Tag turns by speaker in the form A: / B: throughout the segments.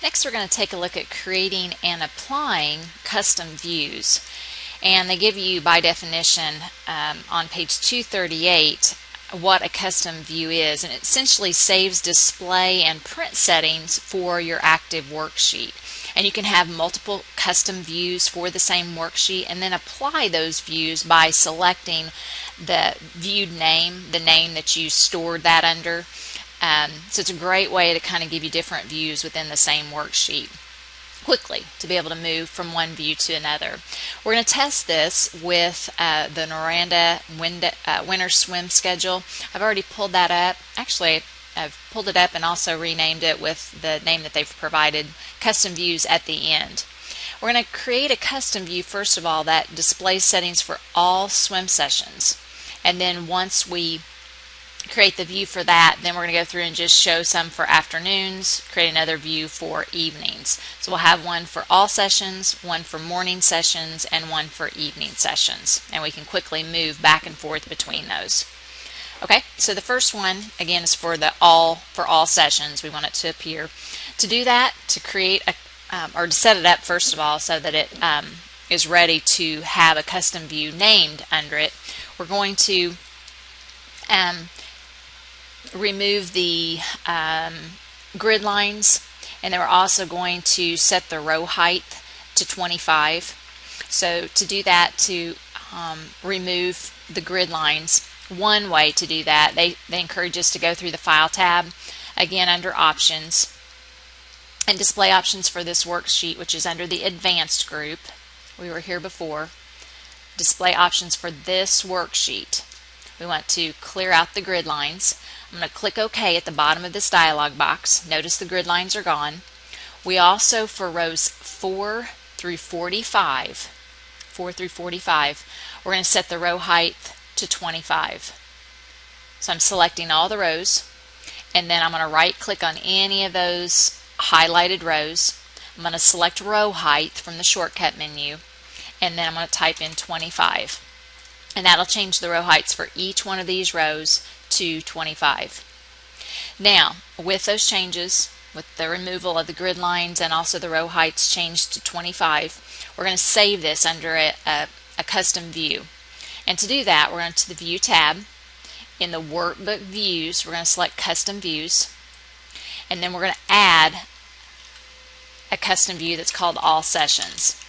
A: Next, we're going to take a look at creating and applying custom views. And they give you, by definition, on page 238, what a custom view is. And it essentially saves display and print settings for your active worksheet. And you can have multiple custom views for the same worksheet and then apply those views by selecting the viewed name, the name that you stored that under. So it's a great way to kind of give you different views within the same worksheet quickly to be able to move from one view to another. We're going to test this with the Noranda winter swim schedule. I've already pulled that up. Actually, I've pulled it up and also renamed it with the name that they've provided, custom views at the end. We're going to create a custom view first of all that displays settings for all swim sessions, and then once we create the view for that, then we're going to go through and just show some for afternoons, create another view for evenings. So we'll have one for all sessions, one for morning sessions, and one for evening sessions, and we can quickly move back and forth between those. Okay, so the first one again is for all sessions. We want it to appear. To do that, to create a or to set it up first of all so that it is ready to have a custom view named under it, we're going to remove the grid lines, and then we're also going to set the row height to 25. So to do that, to remove the grid lines, one way to do that, they encourage us to go through the File tab, again under Options, and Display Options for this worksheet, which is under the Advanced group. We were here before. Display Options for this worksheet. We want to clear out the grid lines. I'm going to click OK at the bottom of this dialog box. Notice the grid lines are gone. We also, for rows 4 through 45, we're going to set the row height to 25. So I'm selecting all the rows, and then I'm going to right click on any of those highlighted rows. I'm going to select row height from the shortcut menu, and then I'm going to type in 25. And that'll change the row heights for each one of these rows to 25. Now, with those changes, with the removal of the grid lines and also the row heights changed to 25, we're going to save this under a custom view. And to do that, we're going to the View tab. In the Workbook Views, we're going to select Custom Views, and then we're going to add a custom view that's called All Sessions.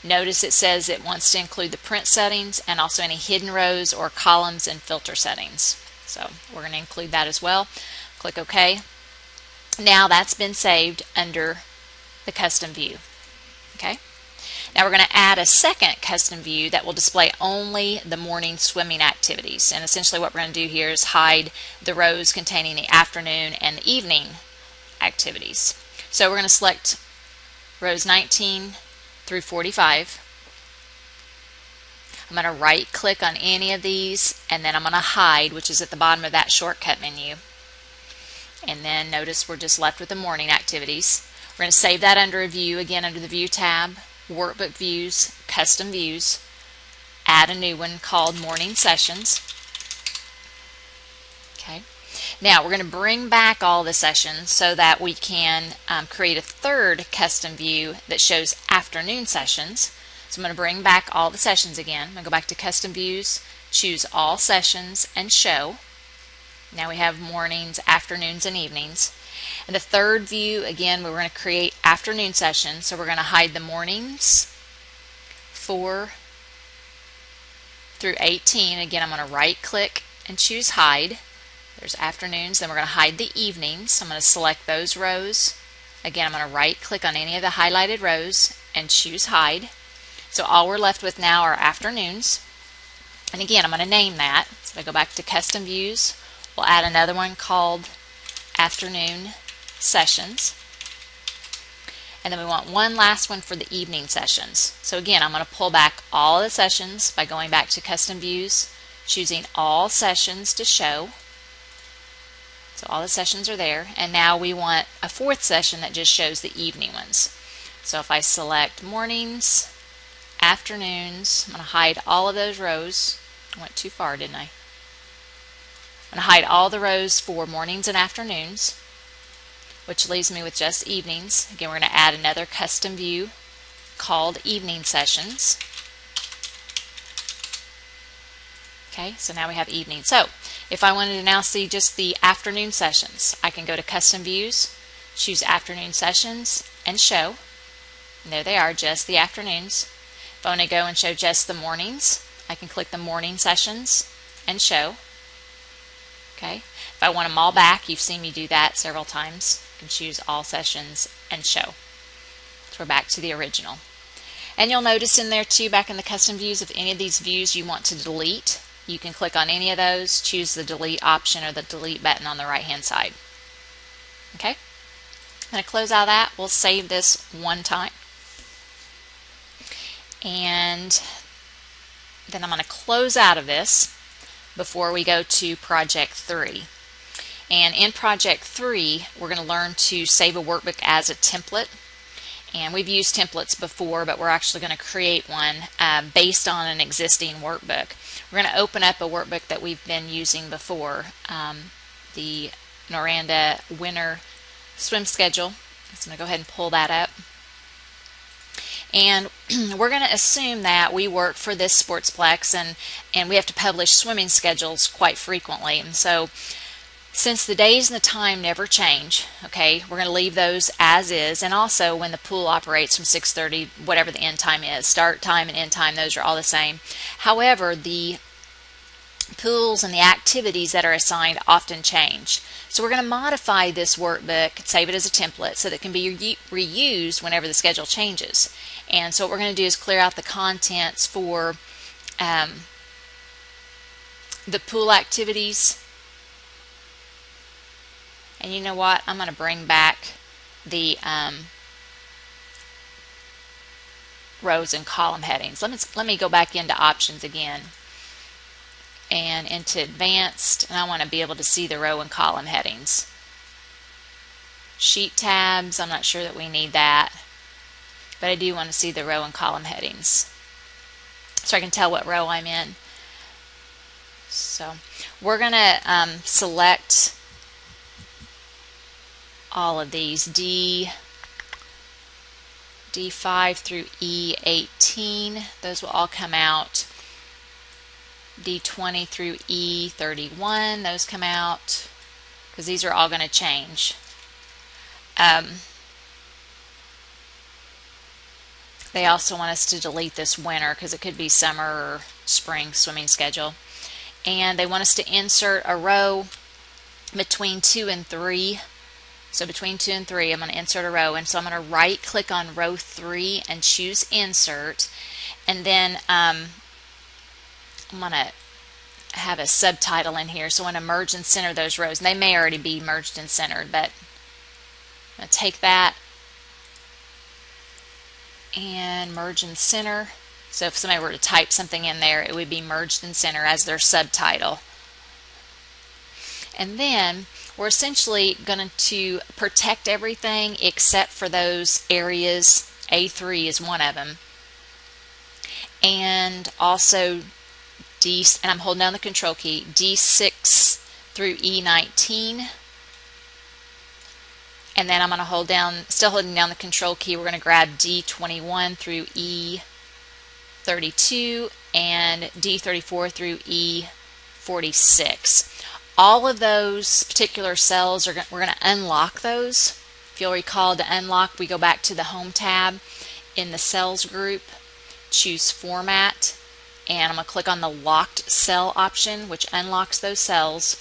A: Notice it says it wants to include the print settings and also any hidden rows or columns and filter settings. So we're going to include that as well. Click OK. Now that's been saved under the custom view. Okay. Now we're going to add a second custom view that will display only the morning swimming activities. And essentially what we're going to do here is hide the rows containing the afternoon and the evening activities. So we're going to select rows 19 through 45. I'm going to right click on any of these, and then I'm going to hide, which is at the bottom of that shortcut menu. And then notice we're just left with the morning activities. We're going to save that under a view, again under the View tab, Workbook Views, Custom Views, add a new one called Morning Sessions. Okay. Now we're going to bring back all the sessions so that we can create a third custom view that shows afternoon sessions. So I'm going to bring back all the sessions again. I'm going to go back to Custom Views, choose All Sessions, and Show. Now we have mornings, afternoons, and evenings. And the third view, again, we're going to create afternoon sessions. So we're going to hide the mornings 4 through 18. Again, I'm going to right click and choose Hide. There's afternoons. Then we're going to hide the evenings. So I'm going to select those rows. Again, I'm going to right click on any of the highlighted rows and choose Hide. So all we're left with now are afternoons. And again, I'm going to name that. So I go back to Custom Views. We'll add another one called Afternoon Sessions. And then we want one last one for the evening sessions. So again, I'm going to pull back all the sessions by going back to Custom Views, choosing All Sessions to Show. So all the sessions are there. And now we want a fourth session that just shows the evening ones. So if I select mornings, afternoons, I'm going to hide all of those rows. I went too far, didn't I? I'm going to hide all the rows for mornings and afternoons. which leaves me with just evenings. Again, we're going to add another custom view called Evening Sessions. Okay, so now we have evening. So if I wanted to now see just the afternoon sessions, I can go to Custom Views, choose Afternoon Sessions, and Show. And there they are, just the afternoons. If I want to go and show just the mornings, I can click the Morning Sessions and Show. Okay, if I want them all back, you've seen me do that several times. You can choose All Sessions and Show. So we're back to the original. And you'll notice in there too, back in the custom views, if any of these views you want to delete, you can click on any of those, choose the delete option or the delete button on the right hand side. Okay, I'm going to close out of that. We'll save this one time. And then I'm going to close out of this before we go to Project 3. And in Project 3, we're going to learn to save a workbook as a template. And we've used templates before, but we're actually going to create one based on an existing workbook. We're going to open up a workbook that we've been using before, the Noranda Winter Swim Schedule. So I'm going to go ahead and pull that up. And we're going to assume that we work for this Sportsplex and we have to publish swimming schedules quite frequently. And so since the days and the time never change, okay, we're going to leave those as is. And also when the pool operates from 6:30, whatever the end time is, start time and end time, those are all the same. However, the pools and the activities that are assigned often change. So we're going to modify this workbook, save it as a template so that it can be reused whenever the schedule changes. And so what we're going to do is clear out the contents for the pool activities. And you know what? I'm going to bring back the rows and column headings. Let me go back into options again and into advanced, and I want to be able to see the row and column headings. Sheet tabs, I'm not sure that we need that, but I do want to see the row and column headings so I can tell what row I'm in. So we're going to select all of these, D5 through E18, those will all come out. D20 through E31, those come out, because these are all going to change. They also want us to delete this winter because it could be summer or spring swimming schedule. And they want us to insert a row between 2 and 3. So between 2 and 3, I'm going to insert a row. And so I'm going to right click on row 3 and choose insert. And then I'm going to have a subtitle in here. So I'm going to merge and center those rows. And they may already be merged and centered, but I'm going to take that and merge and center. So if somebody were to type something in there, it would be merged and center as their subtitle. And then we're essentially going to protect everything except for those areas. A3 is one of them. And also and I'm holding down the control key, D6 through E19. And then I'm going to hold down, still holding down the control key, we're going to grab D21 through E32 and D34 through E46. All of those particular cells, we're going to unlock those. If you'll recall, to unlock, we go back to the Home tab in the Cells group, choose Format, and I'm going to click on the Locked Cell option, which unlocks those cells.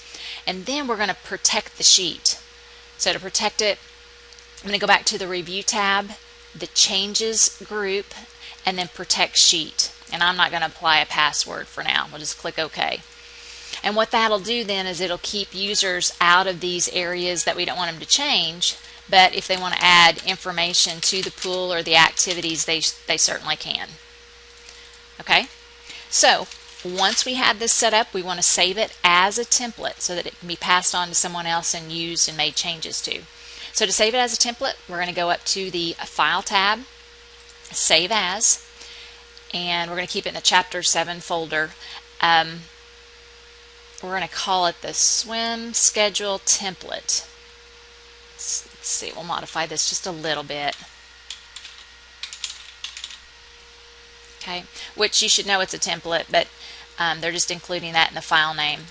A: And then we're going to protect the sheet. So to protect it, I'm going to go back to the Review tab, the Changes group, and then Protect Sheet. And I'm not going to apply a password for now. We'll just click OK. And what that'll do then is it'll keep users out of these areas that we don't want them to change, but if they want to add information to the pool or the activities, they certainly can. Okay? So once we have this set up, we want to save it as a template so that it can be passed on to someone else and used and made changes to. So to save it as a template, we're going to go up to the File tab, Save As, and we're going to keep it in the Chapter 7 folder. We're going to call it the Swim Schedule Template. Let's see, we'll modify this just a little bit. Okay, which you should know it's a template, but they're just including that in the file name.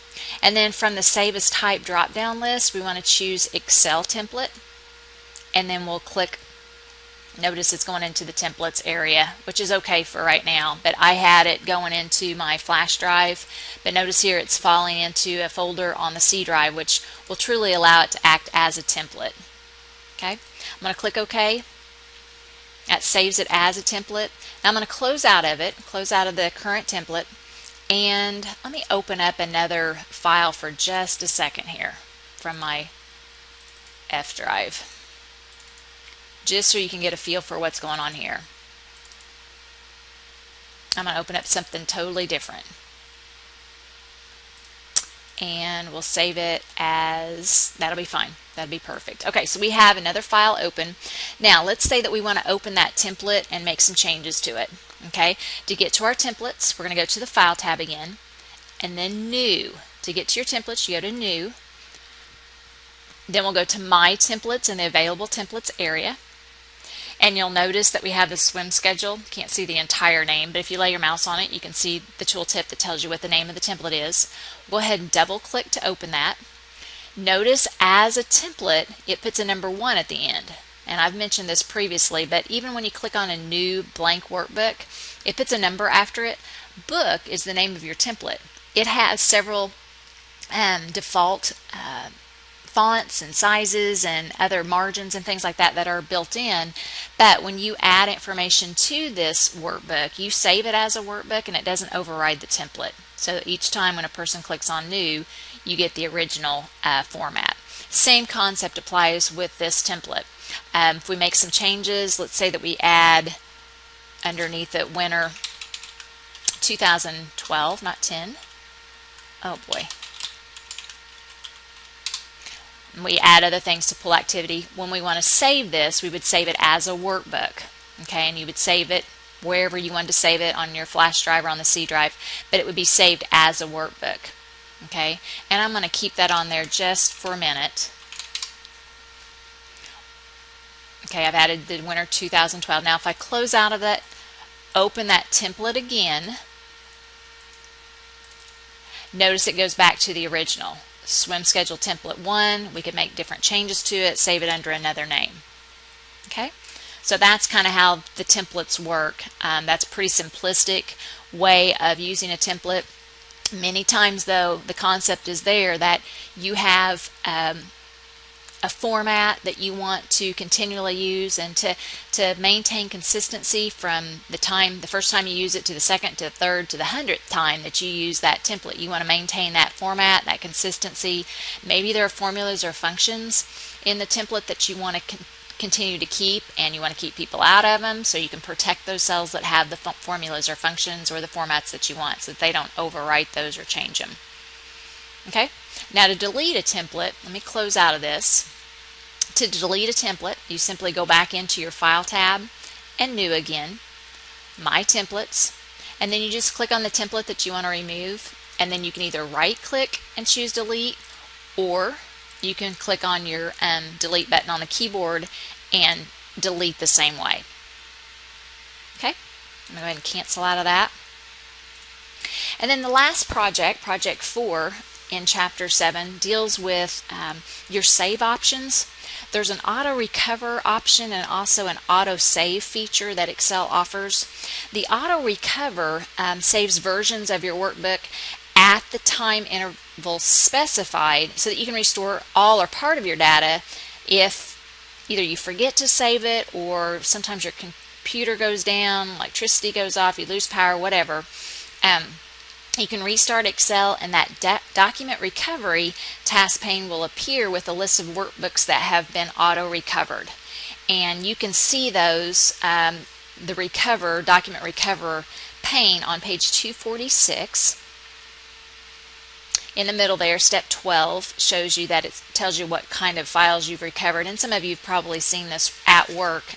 A: And then from the Save as Type drop-down list, we want to choose Excel template, and then we'll click. Notice it's going into the templates area, which is okay for right now, but I had it going into my flash drive. But notice here it's falling into a folder on the C drive, which will truly allow it to act as a template. Okay, I'm going to click OK. That saves it as a template. Now I'm going to close out of it, close out of the current template, and let me open up another file for just a second here from my F drive, just so you can get a feel for what's going on here. I'm going to open up something totally different. And we'll save it as, that'll be fine. That'll be perfect. Okay, so we have another file open. Now, let's say that we want to open that template and make some changes to it. Okay, to get to our templates, we're going to go to the File tab again, and then New. To get to your templates, you go to New. Then we'll go to My Templates in the Available Templates area. And you'll notice that we have the swim schedule. You can't see the entire name, but if you lay your mouse on it, you can see the tooltip that tells you what the name of the template is. Go ahead and double click to open that. Notice as a template, it puts a number 1 at the end. And I've mentioned this previously, but even when you click on a new blank workbook, it puts a number after it. Book is the name of your template. It has several default fonts and sizes and other margins and things like that that are built in, but when you add information to this workbook, you save it as a workbook and it doesn't override the template. So each time when a person clicks on New, you get the original format. Same concept applies with this template. If we make some changes, let's say that we add underneath it Winter 2012, not 10. Oh boy. We add other things to pull activity. When we want to save this, we would save it as a workbook. Okay, and you would save it wherever you wanted to save it, on your flash drive or on the C drive, but it would be saved as a workbook. Okay, and I'm going to keep that on there just for a minute. Okay, I've added the Winter 2012. Now if I close out of it, open that template again, notice it goes back to the original. Swim schedule template 1, we could make different changes to it, save it under another name. Okay, so that's kind of how the templates work. That's a pretty simplistic way of using a template. Many times though, the concept is there that you have a format that you want to continually use, and to maintain consistency from the first time you use it to the second, to the third, to the 100th time that you use that template. You want to maintain that format, that consistency. Maybe there are formulas or functions in the template that you want to continue to keep, and you want to keep people out of them, so you can protect those cells that have the formulas or functions or the formats that you want, so that they don't overwrite those or change them. Okay, now to delete a template, let me close out of this. To delete a template, you simply go back into your File tab and New again, My Templates, and then you just click on the template that you want to remove, and then you can either right click and choose delete, or you can click on your delete button on the keyboard and delete the same way. Okay, I'm going to go ahead and cancel out of that. And then the last project, Project 4 in Chapter 7, deals with your save options. There's an auto recover option and also an auto save feature that Excel offers. The auto recover saves versions of your workbook at the time interval specified, so that you can restore all or part of your data if either you forget to save it, or sometimes your computer goes down, electricity goes off, you lose power, whatever. You can restart Excel, and that document recovery task pane will appear with a list of workbooks that have been auto recovered, and you can see those the document recover pane on page 246. In the middle there, step 12 shows you that it tells you what kind of files you've recovered, and some of you have probably seen this at work,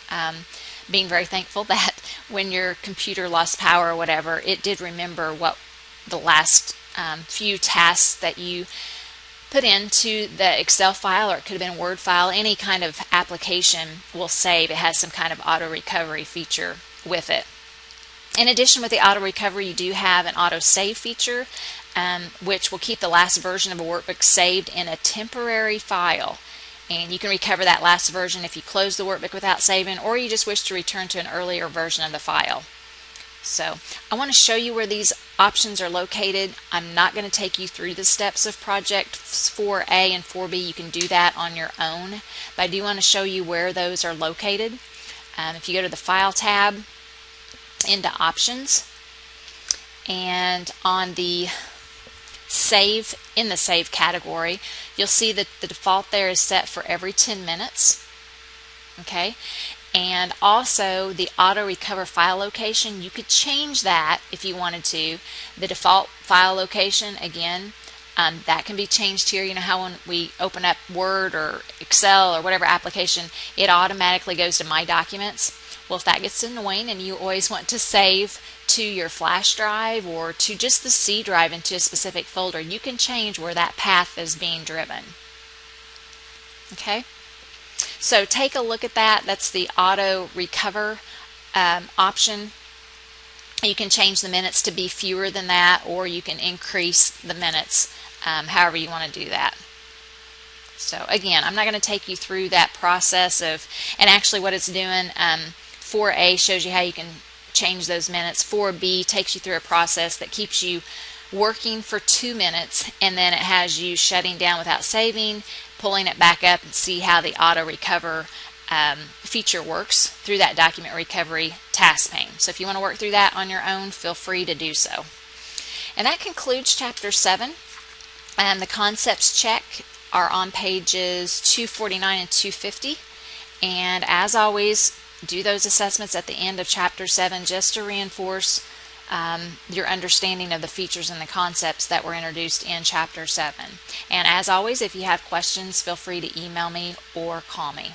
A: being very thankful that when your computer lost power or whatever, it did remember what the last few tasks that you put into the Excel file, or it could have been a Word file. Any kind of application will save. It has some kind of auto recovery feature with it. In addition, with the auto recovery, you do have an auto save feature, which will keep the last version of a workbook saved in a temporary file. And you can recover that last version if you close the workbook without saving, or you just wish to return to an earlier version of the file. So I want to show you where these options are located. I'm not going to take you through the steps of projects 4A and 4B. You can do that on your own, but I do want to show you where those are located. If you go to the File tab, into Options, and on the Save, in the Save category, you'll see that the default there is set for every 10 minutes. Okay, and also the auto recover file location, you could change that if you wanted to. The default file location, again, that can be changed here. You know how when we open up Word or Excel or whatever application, it automatically goes to My Documents. Well, if that gets annoying and you always want to save to your flash drive or to just the C drive into a specific folder, you can change where that path is being driven. Okay, so take a look at that. That's the auto recover option. You can change the minutes to be fewer than that, or you can increase the minutes, however you want to do that. So again, I'm not going to take you through that process of, and actually what it's doing, 4A shows you how you can change those minutes. 4B takes you through a process that keeps you working for 2 minutes, and then it has you shutting down without saving, pulling it back up, and see how the auto recover feature works through that document recovery task pane. So if you want to work through that on your own, feel free to do so. And that concludes Chapter 7. The concepts check are on pages 249 and 250. And as always, do those assessments at the end of Chapter 7 just to reinforce your understanding of the features and the concepts that were introduced in Chapter 7. And as always, if you have questions, feel free to email me or call me.